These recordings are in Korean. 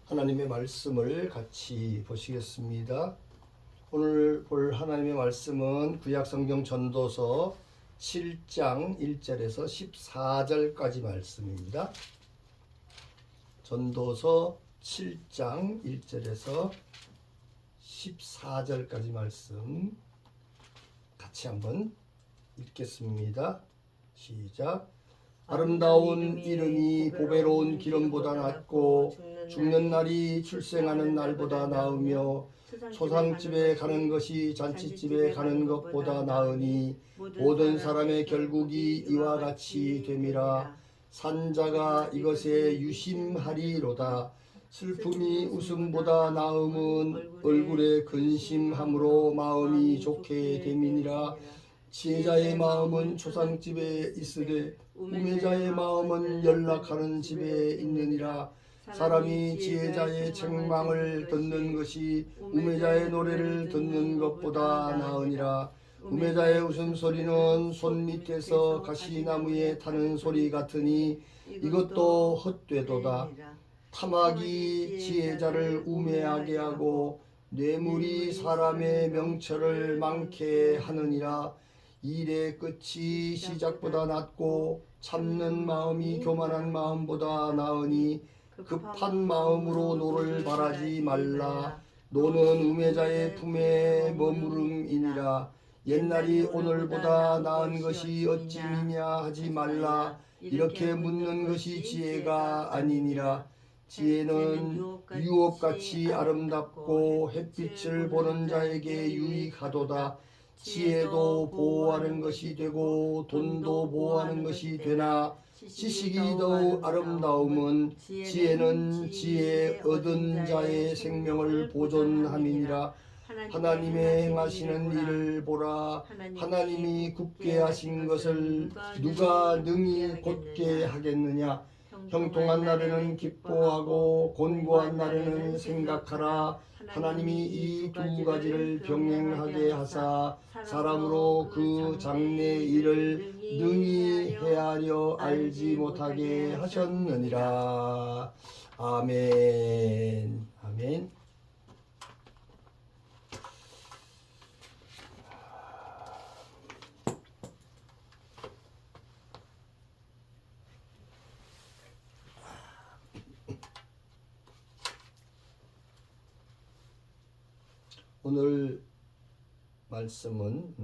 하나님의 말씀을 같이 보시겠습니다. 오늘 볼 하나님의 말씀은 구약성경 전도서 7장 1절에서 14절까지 말씀입니다. 전도서 7장 1절에서 14절까지 말씀 같이 한번 읽겠습니다. 시작. 아름다운 이름이 보배로운 기름보다 낫고 죽는 날이 출생하는 날보다 나으며 초상집에 가는 것이 잔치집에 가는 것보다 나으니 모든 사람의 결국이 이와 같이 됨이라. 산자가 이것에 유심하리로다. 슬픔이 웃음보다 나음은 얼굴에 근심함으로 마음이 좋게 됨이니라. 지혜자의 마음은 초상집에 있으되 우매자의 마음은 연락하는 집에 있느니라. 사람이 지혜자의 책망을 듣는 것이 우매자의 노래를 듣는 것보다 나으니라. 우매자의 웃음소리는 손 밑에서 가시나무에 타는 소리 같으니 이것도 헛되도다. 탐악이 지혜자를 우매하게 하고 뇌물이 사람의 명철을 많게 하느니라. 일의 끝이 시작보다 낫고 참는 마음이 교만한 마음보다 나으니 급한 마음으로 노를 바라지 말라. 노는 우매자의 품에 머무름이니라. 옛날이 오늘보다 나은 것이 어찌미냐 하지 말라. 이렇게 묻는 것이 지혜가 아니니라. 지혜는 유업같이 아름답고 햇빛을 보는 자에게 유익하도다. 지혜도 보호하는 것이 되고 돈도 보호하는 것이 되나 지식이 더욱 아름다움은 지혜는 지혜 얻은 자의 생명을 보존함이니라. 하나님의 행하시는 일을 보라. 하나님이 굽게 하신 것을 누가 능히 곧게 하겠느냐. 형통한 날에는 기뻐하고 곤고한 날에는 생각하라. 하나님이 이 두 가지를 병행하게 하사 사람으로 그 장래 일을 능히 헤아려 알지 못하게 하셨느니라. 아멘. 아멘. 오늘 말씀은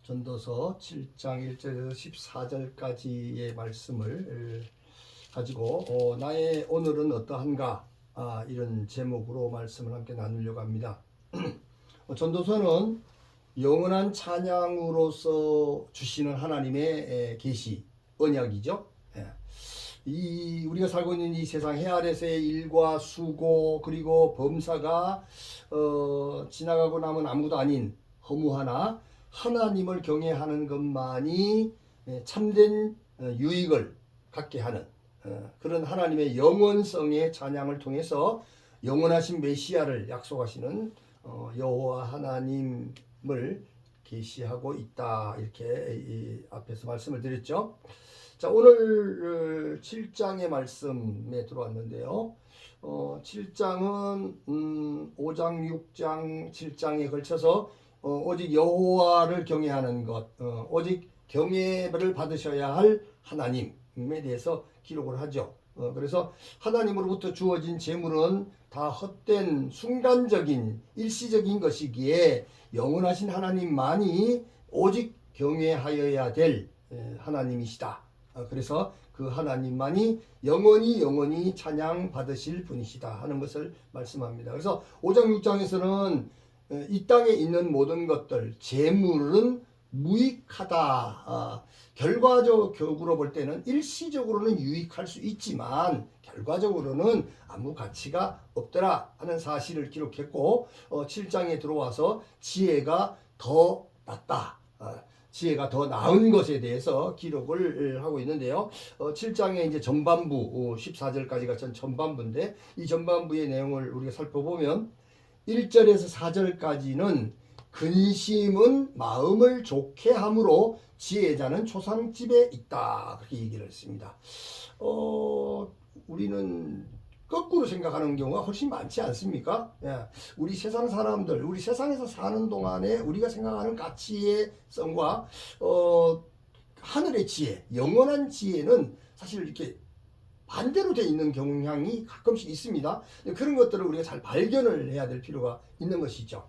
전도서 7장 1절에서 14절까지의 말씀을 가지고 나의 오늘은 어떠한가 이런 제목으로 말씀을 함께 나누려고 합니다. 전도서는 영원한 찬양으로서 주시는 하나님의 계시, 언약이죠. 이 우리가 살고 있는 이 세상 해 아래서의 일과 수고 그리고 범사가 지나가고 나면 아무도 아닌 허무하나 하나님을 경외하는 것만이 참된 유익을 갖게 하는 그런 하나님의 영원성의 찬양을 통해서 영원하신 메시아를 약속하시는 여호와 하나님을 계시하고 있다. 이렇게 이 앞에서 말씀을 드렸죠. 자, 오늘 7장의 말씀에 들어왔는데요. 7장은 5장, 6장, 7장에 걸쳐서 오직 여호와를 경외하는 것, 오직 경외를 받으셔야 할 하나님에 대해서 기록을 하죠. 그래서 하나님으로부터 주어진 재물은 다 헛된 순간적인 일시적인 것이기에 영원하신 하나님만이 오직 경외하여야 될 하나님이시다. 그래서 그 하나님만이 영원히 찬양 받으실 분이시다 하는 것을 말씀합니다. 그래서 5장 6장에서는 이 땅에 있는 모든 것들 재물은 무익하다. 결과적으로 볼 때는 일시적으로는 유익할 수 있지만 결과적으로는 아무 가치가 없더라 하는 사실을 기록했고 7장에 들어와서 지혜가 더 낫다. 지혜가 더 나은 것에 대해서 기록을 하고 있는데요. 7장의 이제 전반부 14절까지가 전반부인데 이 전반부의 내용을 우리가 살펴보면 1절에서 4절까지는 근심은 마음을 좋게 함으로 지혜자는 초상집에 있다. 그렇게 얘기를 했습니다. 우리는 거꾸로 생각하는 경우가 훨씬 많지 않습니까? 예. 우리 세상 사람들, 우리 세상에서 사는 동안에 우리가 생각하는 가치의 성과 하늘의 지혜, 영원한 지혜는 사실 이렇게 반대로 돼 있는 경향이 가끔씩 있습니다. 그런 것들을 우리가 잘 발견을 해야 될 필요가 있는 것이죠.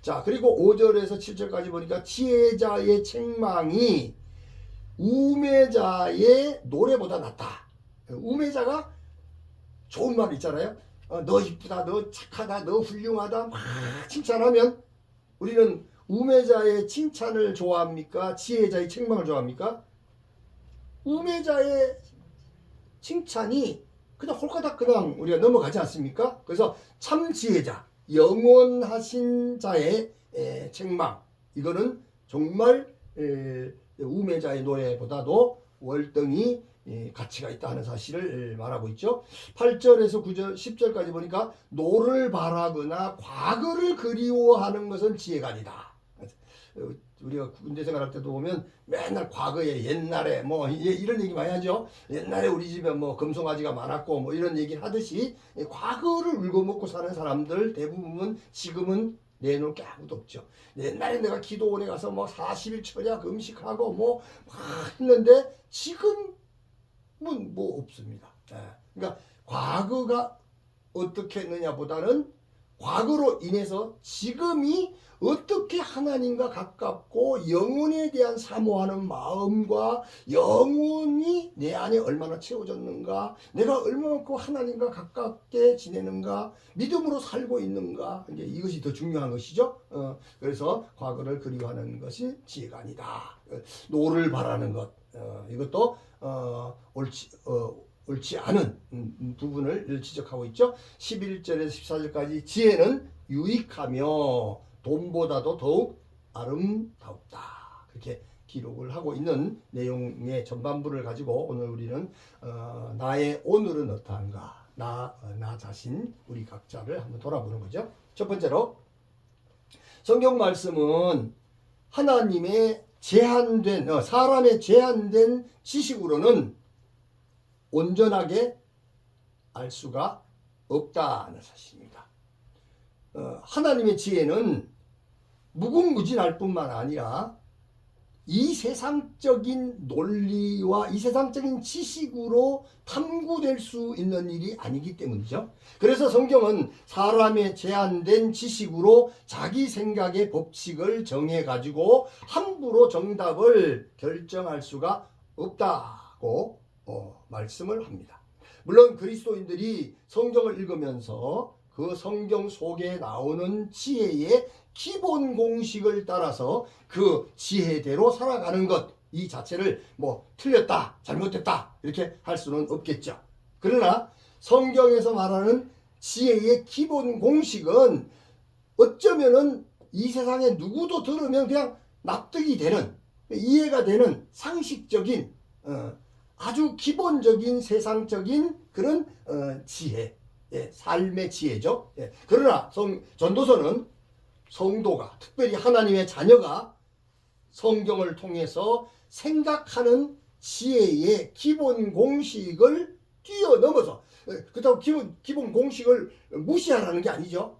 자, 그리고 5절에서 7절까지 보니까 지혜자의 책망이 우매자의 노래보다 낫다. 우매자가 좋은 말 있잖아요. 너 이쁘다, 너 착하다, 너 훌륭하다 막 칭찬하면 우리는 우매자의 칭찬을 좋아합니까? 지혜자의 책망을 좋아합니까? 우매자의 칭찬이 그냥 홀가닥 그냥 우리가 넘어가지 않습니까? 그래서 참 지혜자, 영원하신 자의 책망, 이거는 정말 우매자의 노래보다도 월등히 가치가 있다 하는 사실을 말하고 있죠. 8절에서 9절, 10절까지 보니까 노를 바라거나 과거를 그리워하는 것은 지혜가 아니다. 우리가 군대 생활할 때도 보면 맨날 과거에 옛날에 뭐 이런 얘기 많이 하죠. 옛날에 우리 집에 뭐 금송아지가 많았고 뭐 이런 얘기를 하듯이 과거를 울고먹고 사는 사람들 대부분은 지금은 내놓을 게 아무도 없죠. 옛날에 내가 기도원에 가서 뭐 40일 철야 금식하고 뭐 했는데 지금은 뭐 없습니다. 그러니까 과거가 어떻게 했느냐 보다는 과거로 인해서 지금이 어떻게 하나님과 가깝고 영혼에 대한 사모하는 마음과 영혼이 내 안에 얼마나 채워졌는가, 내가 얼마만큼 하나님과 가깝게 지내는가, 믿음으로 살고 있는가, 이제 이것이 더 중요한 것이죠. 그래서 과거를 그리워하는 것이 지혜가 아니다. 노를 바라는 것, 이것도 옳지 않은 부분을 지적하고 있죠. 11절에서 14절까지 지혜는 유익하며 돈보다도 더욱 아름답다. 그렇게 기록을 하고 있는 내용의 전반부를 가지고 오늘 우리는 나의 오늘은 어떠한가, 나 자신, 우리 각자를 한번 돌아보는 거죠. 첫 번째로 성경 말씀은 하나님의 사람의 제한된 지식으로는 온전하게 알 수가 없다는 사실입니다. 하나님의 지혜는 무궁무진할 뿐만 아니라 이 세상적인 논리와 이 세상적인 지식으로 탐구될 수 있는 일이 아니기 때문이죠. 그래서 성경은 사람의 제한된 지식으로 자기 생각의 법칙을 정해가지고 함부로 정답을 결정할 수가 없다고 말씀을 합니다. 물론 그리스도인들이 성경을 읽으면서 그 성경 속에 나오는 지혜의 기본 공식을 따라서 그 지혜대로 살아가는 것, 이 자체를 뭐 틀렸다, 잘못됐다 이렇게 할 수는 없겠죠. 그러나 성경에서 말하는 지혜의 기본 공식은 어쩌면은 이 세상에 누구도 들으면 그냥 납득이 되는, 이해가 되는 상식적인 아주 기본적인 세상적인 그런 지혜, 삶의 지혜죠. 그러나 전도서는 성도가, 특별히 하나님의 자녀가 성경을 통해서 생각하는 지혜의 기본 공식을 뛰어넘어서, 그렇다고 기본 공식을 무시하라는 게 아니죠.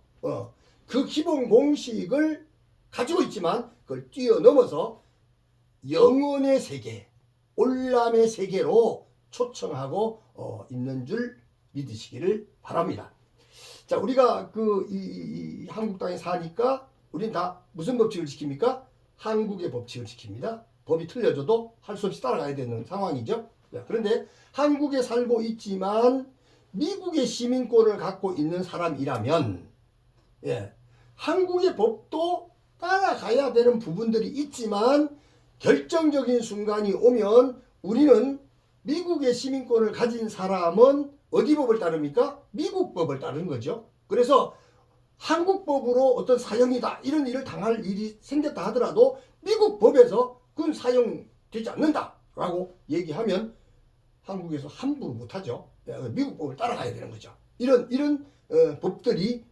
그 기본 공식을 가지고 있지만 그걸 뛰어넘어서 영혼의 세계, 올람의 세계로 초청하고 있는 줄 믿으시기를 바랍니다. 자, 우리가 이 한국 땅에 사니까 우린 다 무슨 법칙을 지킵니까? 한국의 법칙을 지킵니다. 법이 틀려져도 할 수 없이 따라가야 되는 상황이죠. 자, 그런데 한국에 살고 있지만 미국의 시민권을 갖고 있는 사람이라면 한국의 법도 따라가야 되는 부분들이 있지만 결정적인 순간이 오면 우리는 미국의 시민권을 가진 사람은 어디 법을 따릅니까? 미국 법을 따르는 거죠. 그래서 한국 법으로 어떤 사형이다, 이런 일을 당할 일이 생겼다 하더라도 미국 법에서 그건 사형되지 않는다라고 얘기하면 한국에서 함부로 못하죠. 미국 법을 따라가야 되는 거죠. 이런 법들이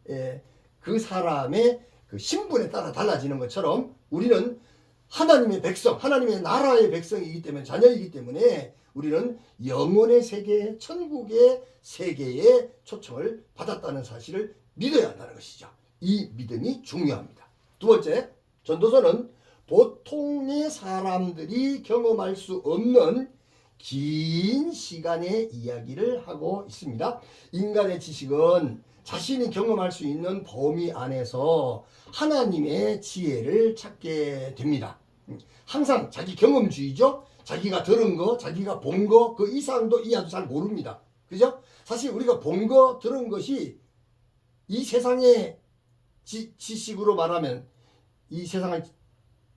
그 사람의 그 신분에 따라 달라지는 것처럼 우리는 하나님의 백성, 하나님의 나라의 백성이기 때문에, 자녀이기 때문에 우리는 영혼의 세계, 천국의 세계에 초청을 받았다는 사실을 믿어야 한다는 것이죠. 이 믿음이 중요합니다. 두 번째, 전도서는 보통의 사람들이 경험할 수 없는 긴 시간의 이야기를 하고 있습니다. 인간의 지식은 자신이 경험할 수 있는 범위 안에서 하나님의 지혜를 찾게 됩니다. 항상 자기 경험주의죠. 자기가 들은 거, 자기가 본 거, 그 이상도 이하도 잘 모릅니다. 그죠? 사실 우리가 본 거, 들은 것이 이 세상의 지식으로 말하면, 이 세상을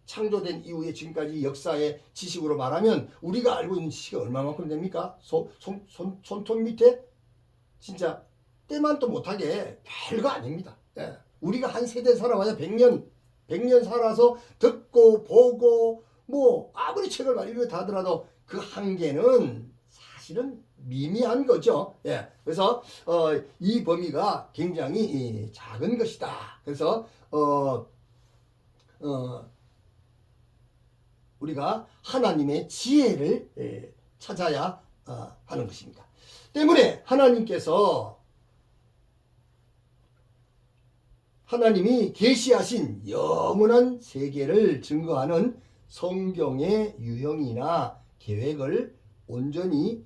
창조된 이후에 지금까지 역사의 지식으로 말하면 우리가 알고 있는 지식이 얼마만큼 됩니까? 손톱 밑에 진짜 때만도 못하게 별거 아닙니다. 예. 우리가 한 세대 살아봐야 100년 살아서 듣고 보고 뭐 아무리 책을 많이 읽었다 하더라도 그 한계는 사실은 미미한 거죠. 예. 그래서 이 범위가 굉장히 작은 것이다. 그래서 우리가 하나님의 지혜를 찾아야 하는 것입니다. 때문에 하나님이 계시하신 영원한 세계를 증거하는 성경의 유형이나 계획을 온전히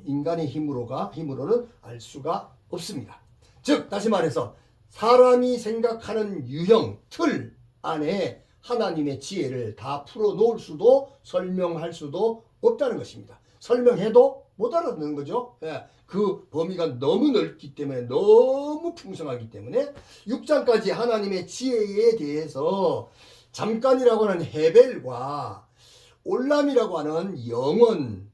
인간의 힘으로는 알 수가 없습니다. 즉 다시 말해서 사람이 생각하는 유형, 틀 안에 하나님의 지혜를 다 풀어놓을 수도 설명할 수도 없다는 것입니다. 설명해도 못 알아듣는 거죠. 예, 그 범위가 너무 넓기 때문에, 너무 풍성하기 때문에 6장까지 하나님의 지혜에 대해서 잠깐이라고 하는 헤벨과 올람이라고 하는 영원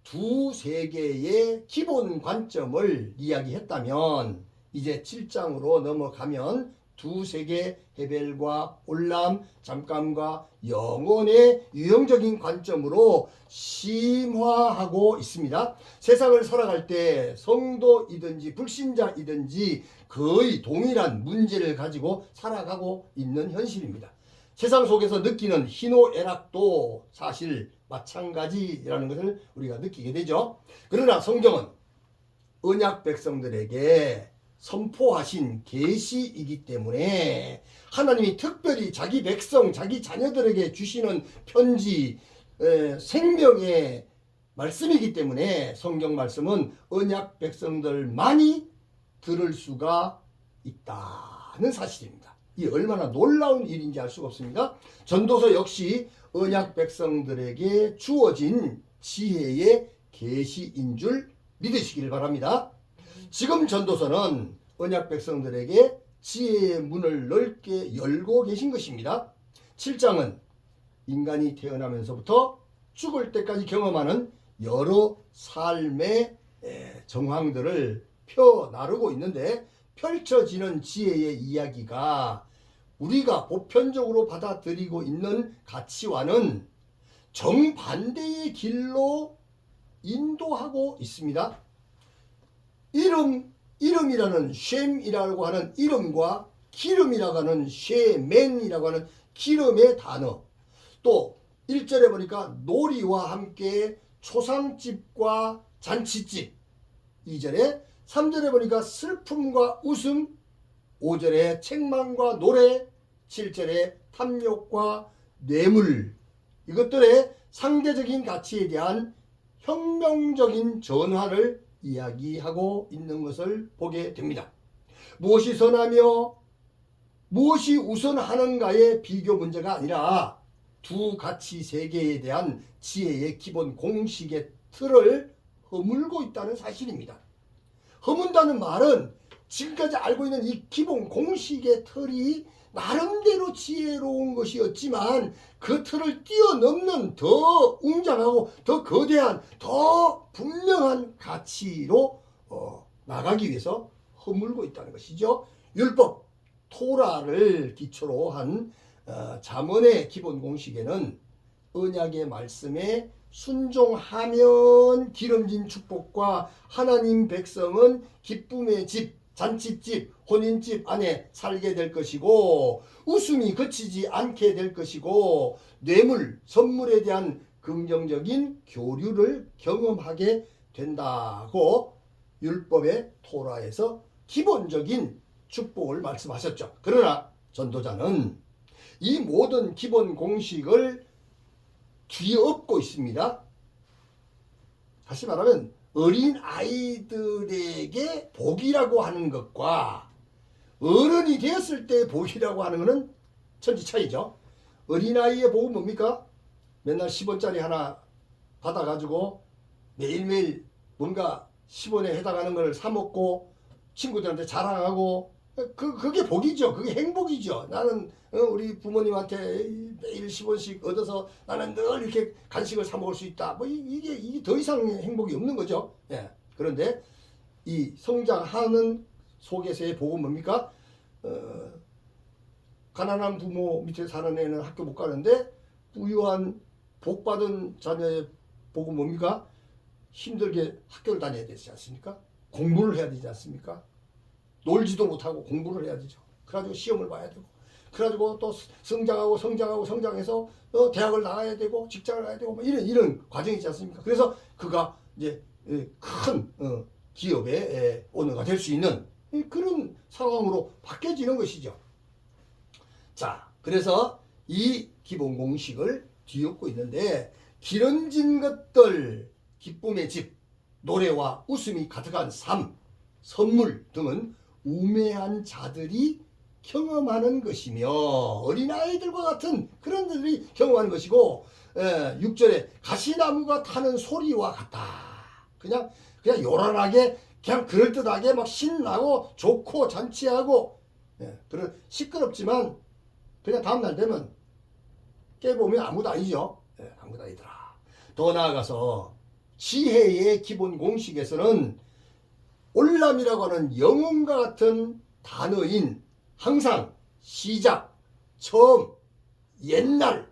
두 세계의 기본 관점을 이야기했다면, 이제 7장으로 넘어가면 두 세계 헤벨과 올람, 잠깐과 영혼의 유형적인 관점으로 심화하고 있습니다. 세상을 살아갈 때 성도이든지 불신자이든지 거의 동일한 문제를 가지고 살아가고 있는 현실입니다. 세상 속에서 느끼는 희노애락도 사실 마찬가지라는 것을 우리가 느끼게 되죠. 그러나 성경은 언약 백성들에게 선포하신 계시이기 때문에 하나님이 특별히 자기 백성, 자기 자녀들에게 주시는 편지, 생명의 말씀이기 때문에 성경 말씀은 언약 백성들만이 들을 수가 있다는 사실입니다. 이 얼마나 놀라운 일인지 알 수가 없습니다. 전도서 역시 언약 백성들에게 주어진 지혜의 계시인 줄 믿으시길 바랍니다. 지금 전도서는 언약 백성들에게 지혜의 문을 넓게 열고 계신 것입니다. 7장은 인간이 태어나면서부터 죽을 때까지 경험하는 여러 삶의 정황들을 펴나르고 있는데, 펼쳐지는 지혜의 이야기가 우리가 보편적으로 받아들이고 있는 가치와는 정반대의 길로 인도하고 있습니다. 이름이라는 쉔이라고 하는 이름과 기름이라고 하는 쉐맨이라고 하는 기름의 단어, 또 1절에 보니까 놀이와 함께 초상집과 잔치집, 2절에 3절에 보니까 슬픔과 웃음, 5절에 책망과 노래, 7절에 탐욕과 뇌물, 이것들의 상대적인 가치에 대한 혁명적인 전환을 이야기하고 있는 것을 보게 됩니다. 무엇이 선하며 무엇이 우선하는가의 비교 문제가 아니라 두 가치 세계에 대한 지혜의 기본 공식의 틀을 허물고 있다는 사실입니다. 허문다는 말은 지금까지 알고 있는 이 기본 공식의 틀이 나름대로 지혜로운 것이었지만 그 틀을 뛰어넘는 더 웅장하고 더 거대한 더 분명한 가치로 나가기 위해서 허물고 있다는 것이죠. 율법, 토라를 기초로 한 잠언의 기본 공식에는 언약의 말씀에 순종하면 기름진 축복과 하나님 백성은 기쁨의 집, 잔치집, 혼인집 안에 살게 될 것이고 웃음이 그치지 않게 될 것이고 뇌물, 선물에 대한 긍정적인 교류를 경험하게 된다고 율법의 토라에서 기본적인 축복을 말씀하셨죠. 그러나 전도자는 이 모든 기본 공식을 뒤엎고 있습니다. 다시 말하면 어린 아이들에게 복이라고 하는 것과 어른이 되었을 때 복이라고 하는 것은 천지 차이죠. 어린아이의 복은 뭡니까? 맨날 10원짜리 하나 받아가지고 매일매일 뭔가 10원에 해당하는 걸 사먹고 친구들한테 자랑하고 그게 복이죠. 그게 행복이죠. 나는 우리 부모님한테 매일 10원씩 얻어서 나는 늘 이렇게 간식을 사 먹을 수 있다. 뭐 이게 더 이상 행복이 없는 거죠. 예. 그런데 이 성장하는 속에서의 복은 뭡니까? 가난한 부모 밑에 사는 애는 학교 못 가는데 부유한 복 받은 자녀의 복은 뭡니까? 힘들게 학교를 다녀야 되지 않습니까? 공부를 해야 되지 않습니까? 놀지도 못하고 공부를 해야 되죠. 그래가지고 시험을 봐야 되고, 그래가지고 또 성장해서 대학을 나가야 되고, 직장을 가야 되고, 뭐 이런 과정이 있지 않습니까? 그래서 그가 이제 큰 기업의 오너가 될 수 있는 그런 상황으로 바뀌어지는 것이죠. 자, 그래서 이 기본 공식을 뒤엎고 있는데, 기름진 것들, 기쁨의 집, 노래와 웃음이 가득한 삶, 선물 등은 우매한 자들이 경험하는 것이며 어린아이들과 같은 그런 들이 경험하는 것이고 6절에 가시나무가 타는 소리와 같다. 그냥 요란하게 그냥 그럴듯하게 막 신나고 좋고 잔치하고 그런 시끄럽지만 그냥 다음날 되면 깨보면 아무도 아니죠. 아무도 아니더라. 더 나아가서 지혜의 기본 공식에서는 올람이라고 하는 영혼과 같은 단어인 항상, 시작, 처음, 옛날,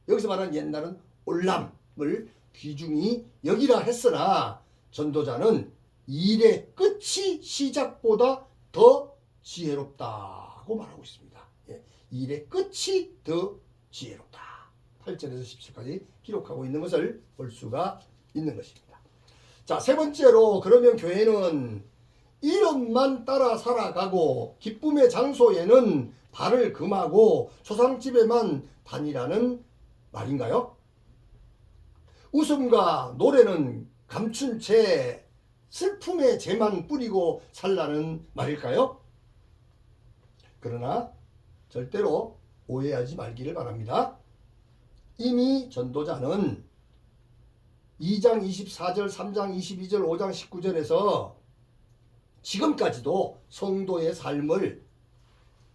여기서 말하는 옛날은 올람을 귀중히 여기라 했으나 전도자는 일의 끝이 시작보다 더 지혜롭다고 말하고 있습니다. 일의 끝이 더 지혜롭다. 8절에서 17절까지 기록하고 있는 것을 볼 수가 있는 것입니다. 자, 세 번째로 그러면 교회는 이름만 따라 살아가고 기쁨의 장소에는 발을 금하고 초상집에만 다니라는 말인가요? 웃음과 노래는 감춘 채 슬픔의 재만 뿌리고 살라는 말일까요? 그러나 절대로 오해하지 말기를 바랍니다. 이미 전도자는 2장 24절, 3장 22절, 5장 19절에서 지금까지도 성도의 삶을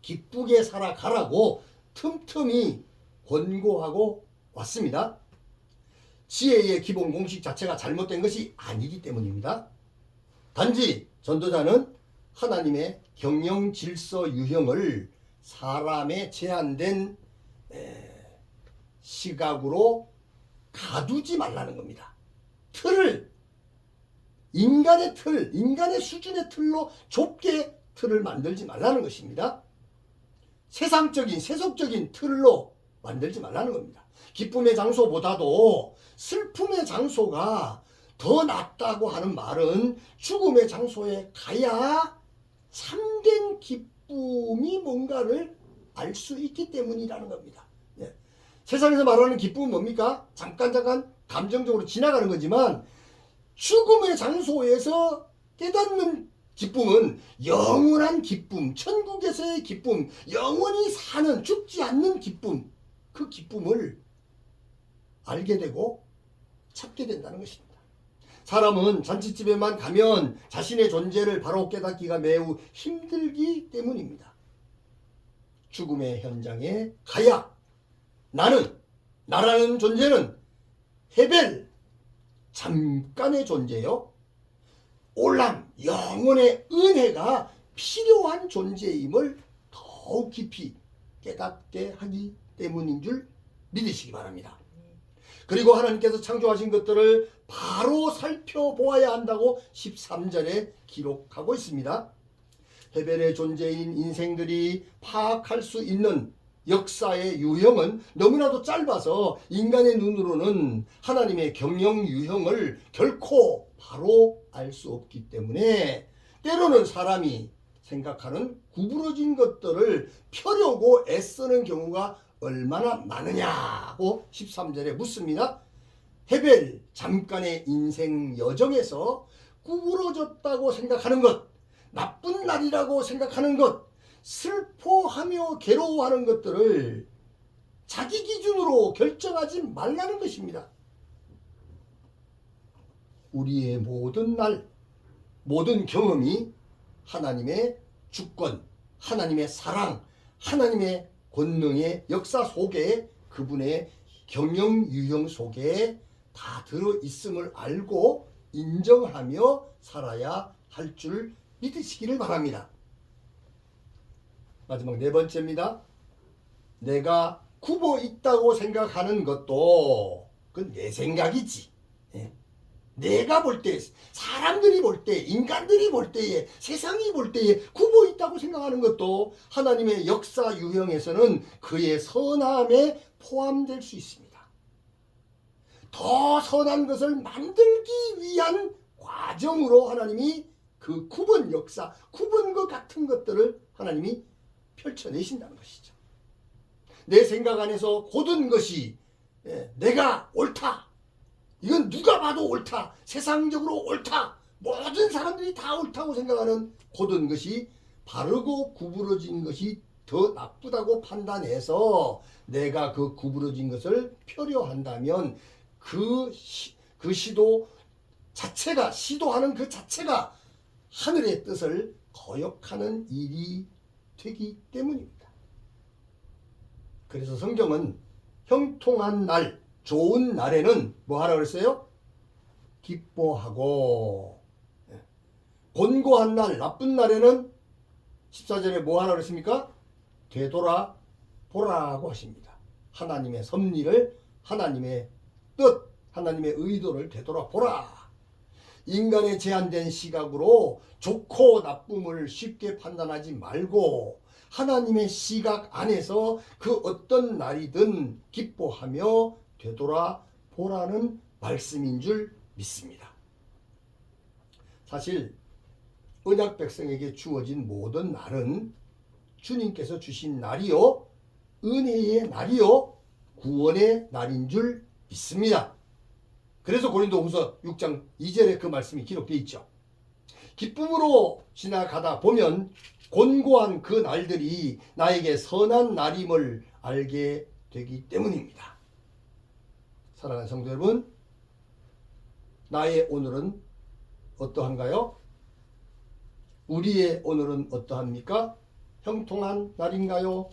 기쁘게 살아가라고 틈틈이 권고하고 왔습니다. 지혜의 기본 공식 자체가 잘못된 것이 아니기 때문입니다. 단지 전도자는 하나님의 경영 질서 유형을 사람의 제한된 시각으로 가두지 말라는 겁니다. 인간의 수준의 틀로 좁게 틀을 만들지 말라는 것입니다. 세속적인 틀로 만들지 말라는 겁니다. 기쁨의 장소보다도 슬픔의 장소가 더 낫다고 하는 말은 죽음의 장소에 가야 참된 기쁨이 뭔가를 알 수 있기 때문이라는 겁니다. 세상에서 말하는 기쁨은 뭡니까? 잠깐 감정적으로 지나가는 거지만 죽음의 장소에서 깨닫는 기쁨은 영원한 기쁨, 천국에서의 기쁨, 영원히 사는 죽지 않는 기쁨, 그 기쁨을 알게 되고 찾게 된다는 것입니다. 사람은 잔치집에만 가면 자신의 존재를 바로 깨닫기가 매우 힘들기 때문입니다. 죽음의 현장에 가야 나라는 존재는 헤벨, 잠깐의 존재요. 올람, 영혼의 은혜가 필요한 존재임을 더욱 깊이 깨닫게 하기 때문인 줄 믿으시기 바랍니다. 그리고 하나님께서 창조하신 것들을 바로 살펴보아야 한다고 13절에 기록하고 있습니다. 헤벨의 존재인 인생들이 파악할 수 있는 역사의 유형은 너무나도 짧아서 인간의 눈으로는 하나님의 경영 유형을 결코 바로 알 수 없기 때문에 때로는 사람이 생각하는 구부러진 것들을 펴려고 애쓰는 경우가 얼마나 많으냐고 13절에 묻습니다. 헤벨 잠깐의 인생 여정에서 구부러졌다고 생각하는 것, 나쁜 날이라고 생각하는 것, 슬퍼하며 괴로워하는 것들을 자기 기준으로 결정하지 말라는 것입니다. 우리의 모든 날, 모든 경험이 하나님의 주권, 하나님의 사랑, 하나님의 권능의 역사 속에 그분의 경영 유형 속에 다 들어있음을 알고 인정하며 살아야 할 줄 믿으시기를 바랍니다. 마지막 네 번째입니다. 내가 굽어 있다고 생각하는 것도 그건 내 생각이지. 내가 볼 때, 사람들이 볼 때, 인간들이 볼 때에, 세상이 볼 때에 굽어 있다고 생각하는 것도 하나님의 역사 유형에서는 그의 선함에 포함될 수 있습니다. 더 선한 것을 만들기 위한 과정으로 하나님이 그 굽은 역사, 굽은 것 같은 것들을 하나님이 펼쳐내신다는 것이죠. 내 생각 안에서 고든 것이 내가 옳다. 이건 누가 봐도 옳다. 세상적으로 옳다. 모든 사람들이 다 옳다고 생각하는 고든 것이 바르고 구부러진 것이 더 나쁘다고 판단해서 내가 그 구부러진 것을 펴려 한다면 그 시도 자체가, 시도하는 그 자체가 하늘의 뜻을 거역하는 일이 되기 때문입니다. 그래서 성경은 형통한 날, 좋은 날에는 뭐 하라 그랬어요? 기뻐하고, 곤고한 날, 나쁜 날에는 14절에 뭐 하라 그랬습니까? 되돌아 보라고 하십니다. 하나님의 섭리를, 하나님의 뜻, 하나님의 의도를 되돌아 보라. 인간의 제한된 시각으로 좋고 나쁨을 쉽게 판단하지 말고 하나님의 시각 안에서 그 어떤 날이든 기뻐하며 되돌아보라는 말씀인 줄 믿습니다. 사실 언약 백성에게 주어진 모든 날은 주님께서 주신 날이요, 은혜의 날이요, 구원의 날인 줄 믿습니다. 그래서 고린도후서 6장 2절에 그 말씀이 기록되어 있죠. 기쁨으로 지나가다 보면 곤고한 그 날들이 나에게 선한 날임을 알게 되기 때문입니다. 사랑하는 성도 여러분, 나의 오늘은 어떠한가요? 우리의 오늘은 어떠합니까? 형통한 날인가요?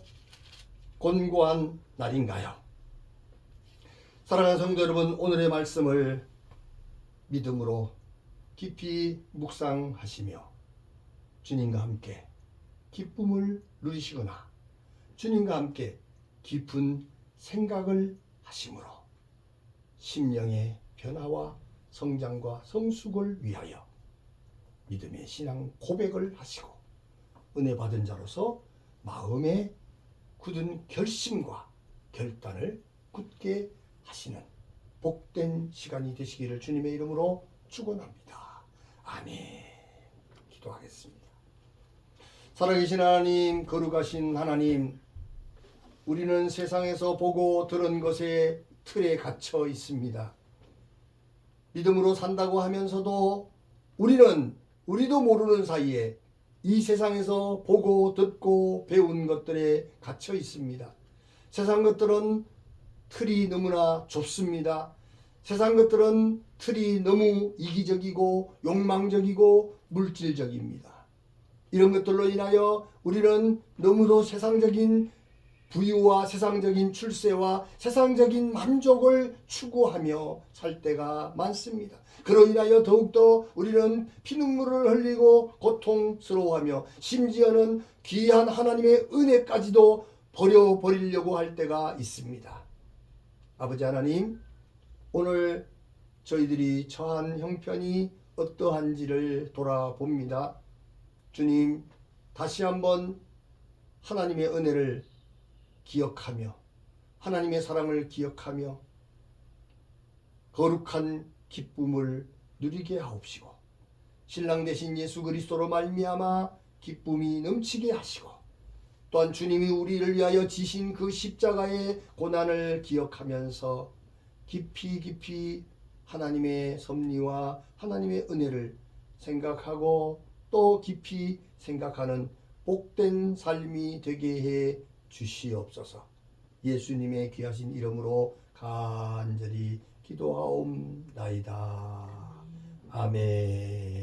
곤고한 날인가요? 사랑하는 성도 여러분, 오늘의 말씀을 믿음으로 깊이 묵상하시며 주님과 함께 기쁨을 누리시거나 주님과 함께 깊은 생각을 하심으로 심령의 변화와 성장과 성숙을 위하여 믿음의 신앙 고백을 하시고 은혜 받은 자로서 마음의 굳은 결심과 결단을 굳게 하시는 복된 시간이 되시기를 주님의 이름으로 축원합니다. 아멘. 기도하겠습니다. 살아계신 하나님, 거룩하신 하나님, 우리는 세상에서 보고 들은 것에 틀에 갇혀 있습니다. 믿음으로 산다고 하면서도 우리도 모르는 사이에 이 세상에서 보고 듣고 배운 것들에 갇혀 있습니다. 세상 것들은 틀이 너무나 좁습니다. 세상 것들은 틀이 너무 이기적이고 욕망적이고 물질적입니다. 이런 것들로 인하여 우리는 너무도 세상적인 부유와 세상적인 출세와 세상적인 만족을 추구하며 살 때가 많습니다. 그로 인하여 더욱더 우리는 피눈물을 흘리고 고통스러워하며 심지어는 귀한 하나님의 은혜까지도 버려버리려고 할 때가 있습니다. 아버지 하나님, 오늘 저희들이 처한 형편이 어떠한지를 돌아봅니다. 주님, 다시 한번 하나님의 은혜를 기억하며 하나님의 사랑을 기억하며 거룩한 기쁨을 누리게 하옵시고 신랑 되신 예수 그리스도로 말미암아 기쁨이 넘치게 하시고 또한 주님이 우리를 위하여 지신 그 십자가의 고난을 기억하면서 깊이 하나님의 섭리와 하나님의 은혜를 생각하고 또 깊이 생각하는 복된 삶이 되게 해 주시옵소서. 예수님의 귀하신 이름으로 간절히 기도하옵나이다. 아멘.